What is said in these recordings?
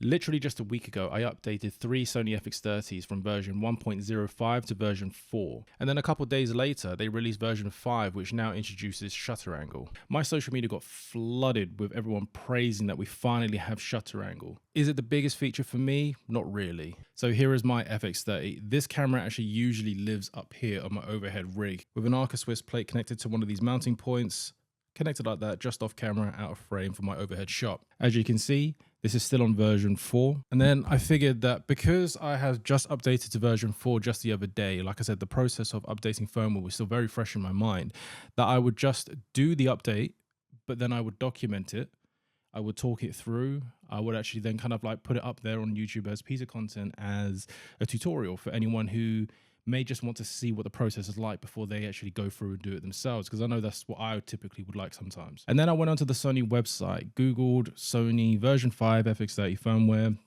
Literally just a week ago, I updated 3 Sony FX30s from version 1.05 to version 4. And then a couple days later, they released version 5, which now introduces shutter angle. My social media got flooded with everyone praising that we finally have shutter angle. Is it the biggest feature for me? Not really. So here is my FX30. This camera actually usually lives up here on my overhead rig with an Arca Swiss plate connected to one of these mounting points, connected like that, just off camera, out of frame for my overhead shot. As you can see, this is still on version 4. And then I figured that because I have just updated to version 4 just the other day, like I said, the process of updating firmware was still very fresh in my mind, that I would just do the update, but then I would document it. I would talk it through. I would actually then kind of like put it up there on YouTube as a piece of content, as a tutorial for anyone who may just want to see what the process is like before they actually go through and do it themselves, because I know that's what I typically would like sometimes. And then I went onto the Sony website, Googled Sony version 5 FX30 firmware,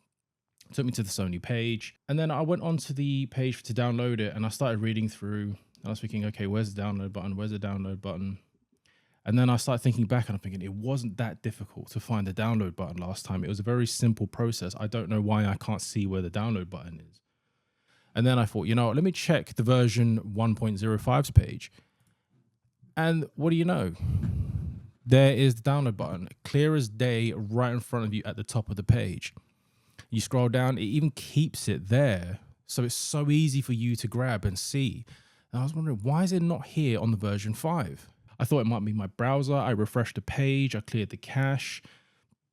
took me to the Sony page, and then I went onto the page to download it, and I started reading through. I was thinking, okay, where's the download button? Where's the download button? And then I started thinking back, and I'm thinking it wasn't that difficult to find the download button last time. It was a very simple process. I don't know why I can't see where the download button is. And then I thought, you know what, let me check the version 1.05's page. And what do you know? There is the download button, clear as day, right in front of you at the top of the page. You scroll down, it even keeps it there. So it's so easy for you to grab and see. And I was wondering, why is it not here on the version 5? I thought it might be my browser. I refreshed the page, I cleared the cache.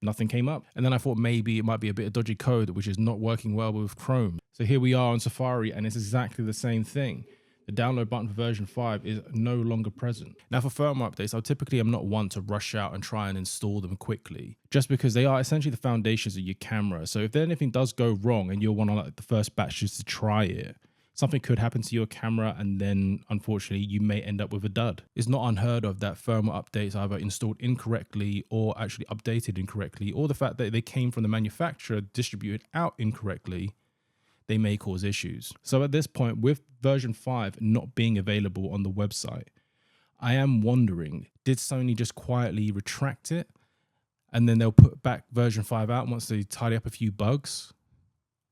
Nothing came up. And then I thought maybe it might be a bit of dodgy code, which is not working well with Chrome. So here we are on Safari, and it's exactly the same thing. The download button for version 5 is no longer present. Now for firmware updates, I typically am not one to rush out and try and install them quickly, just because they are essentially the foundations of your camera. So if anything does go wrong and you're one of like the first batches to try it, something could happen to your camera, and then unfortunately you may end up with a dud. It's not unheard of that firmware updates either installed incorrectly or actually updated incorrectly, or the fact that they came from the manufacturer distributed out incorrectly, they may cause issues. So at this point, with version 5 not being available on the website, I am wondering, did Sony just quietly retract it and then they'll put back version 5 out once they tidy up a few bugs?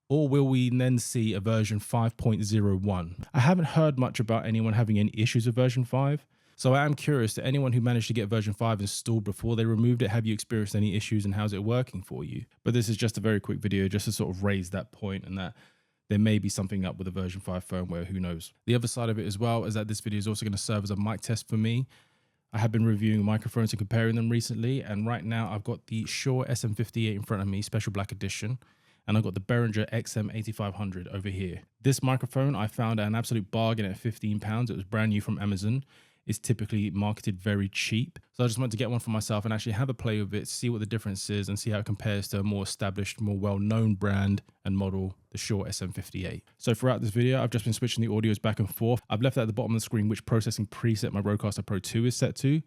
Or will we then see a version 5.01? I haven't heard much about anyone having any issues with version 5. So I am curious, to anyone who managed to get version 5 installed before they removed it, have you experienced any issues and how's it working for you? But this is just a very quick video just to sort of raise that point, and that there may be something up with the version 5 firmware, who knows. The other side of it as well is that this video is also going to serve as a mic test for me. I have been reviewing microphones and comparing them recently, and right now I've got the Shure SM58 in front of me, special black edition. And I've got the Behringer XM8500 over here. This microphone I found at an absolute bargain at £15. It was brand new from Amazon. It's typically marketed very cheap. So I just wanted to get one for myself and actually have a play with it, see what the difference is, and see how it compares to a more established, more well-known brand and model, the Shure SM58. So throughout this video, I've just been switching the audios back and forth. I've left at the bottom of the screen which processing preset my Rodecaster Pro 2 is set to.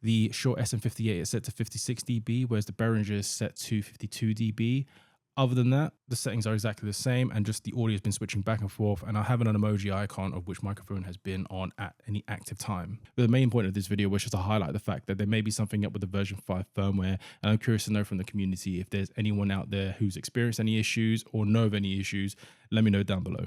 The Shure SM58 is set to 56 dB, whereas the Behringer is set to 52 dB. Other than that, the settings are exactly the same, and just the audio has been switching back and forth, and I have an emoji icon of which microphone has been on at any active time. But the main point of this video was just to highlight the fact that there may be something up with the version 5 firmware, and I'm curious to know from the community if there's anyone out there who's experienced any issues or know of any issues. Let me know down below.